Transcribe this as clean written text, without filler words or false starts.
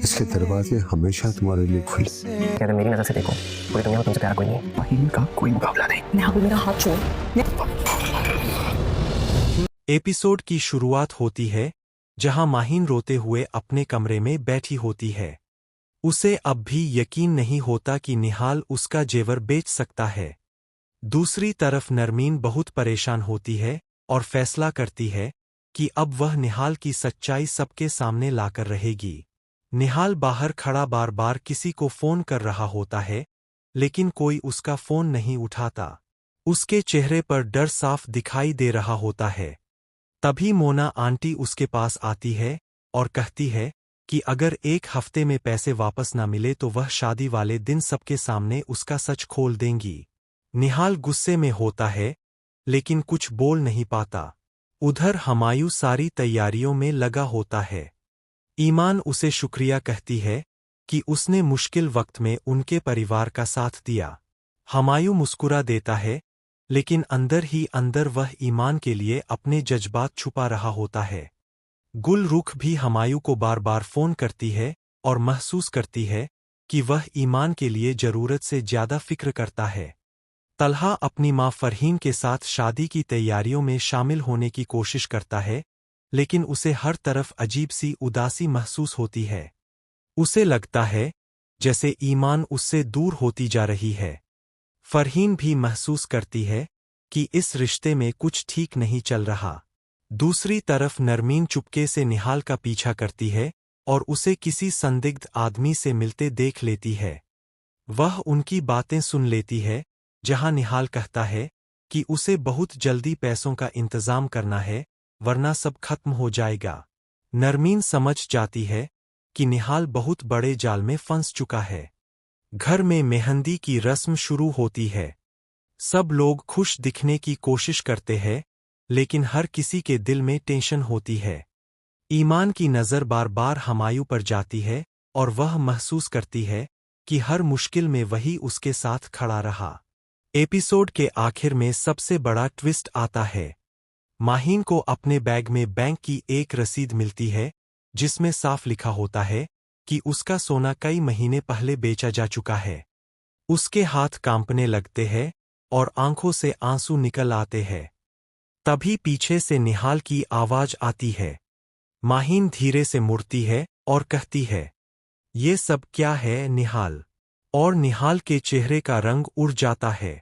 इसके दरवाजे हमेशा तुम्हारे लिए खुले। कि अगर मेरी नजर से देखो पूरी दुनिया में तुमसे प्यारा कोई नहीं है। माहीन का कोई मुकाबला नहीं। नेहा को मेरा हाथ छोड़। एपिसोड की शुरुआत होती है जहां माहीन रोते हुए अपने कमरे में बैठी होती है। उसे अब भी यकीन नहीं होता कि निहाल उसका जेवर बेच सकता है। दूसरी तरफ नरमीन बहुत परेशान होती है और फैसला करती है कि अब वह निहाल की सच्चाई सबके सामने लाकर रहेगी। निहाल बाहर खड़ा बार बार किसी को फोन कर रहा होता है, लेकिन कोई उसका फोन नहीं उठाता। उसके चेहरे पर डर साफ दिखाई दे रहा होता है। तभी मोना आंटी उसके पास आती है और कहती है कि अगर 1 हफ्ते में पैसे वापस न मिले तो वह शादी वाले दिन सबके सामने उसका सच खोल देंगी। निहाल गुस्से में होता है, लेकिन कुछ बोल नहीं पाता। उधर हमायूं सारी तैयारियों में लगा होता है। ईमान उसे शुक्रिया कहती है कि उसने मुश्किल वक्त में उनके परिवार का साथ दिया। हमायूं मुस्कुरा देता है, लेकिन अंदर ही अंदर वह ईमान के लिए अपने जज्बात छुपा रहा होता है। गुलरुख भी हमायूं को बार बार फोन करती है और महसूस करती है कि वह ईमान के लिए जरूरत से ज्यादा फिक्र करता है। तलहा अपनी मां फरहीन के साथ शादी की तैयारियों में शामिल होने की कोशिश करता है, लेकिन उसे हर तरफ अजीब सी उदासी महसूस होती है। उसे लगता है जैसे ईमान उससे दूर होती जा रही है। फरहीन भी महसूस करती है कि इस रिश्ते में कुछ ठीक नहीं चल रहा। दूसरी तरफ नरमीन चुपके से निहाल का पीछा करती है और उसे किसी संदिग्ध आदमी से मिलते देख लेती है। वह उनकी बातें सुन लेती है, जहां निहाल कहता है कि उसे बहुत जल्दी पैसों का इंतजाम करना है, वरना सब खत्म हो जाएगा। नरमीन समझ जाती है कि निहाल बहुत बड़े जाल में फंस चुका है। घर में मेहंदी की रस्म शुरू होती है। सब लोग खुश दिखने की कोशिश करते हैं, लेकिन हर किसी के दिल में टेंशन होती है। ईमान की नज़र बार बार हमायूं पर जाती है और वह महसूस करती है कि हर मुश्किल में वही उसके साथ खड़ा रहा। एपिसोड के आखिर में सबसे बड़ा ट्विस्ट आता है। माहीन को अपने बैग में बैंक की एक रसीद मिलती है, जिसमें साफ लिखा होता है कि उसका सोना कई महीने पहले बेचा जा चुका है। उसके हाथ कांपने लगते हैं और आंखों से आंसू निकल आते हैं। तभी पीछे से निहाल की आवाज आती है। माहीन धीरे से मुड़ती है और कहती है, ये सब क्या है निहाल? और निहाल के चेहरे का रंग उड़ जाता है।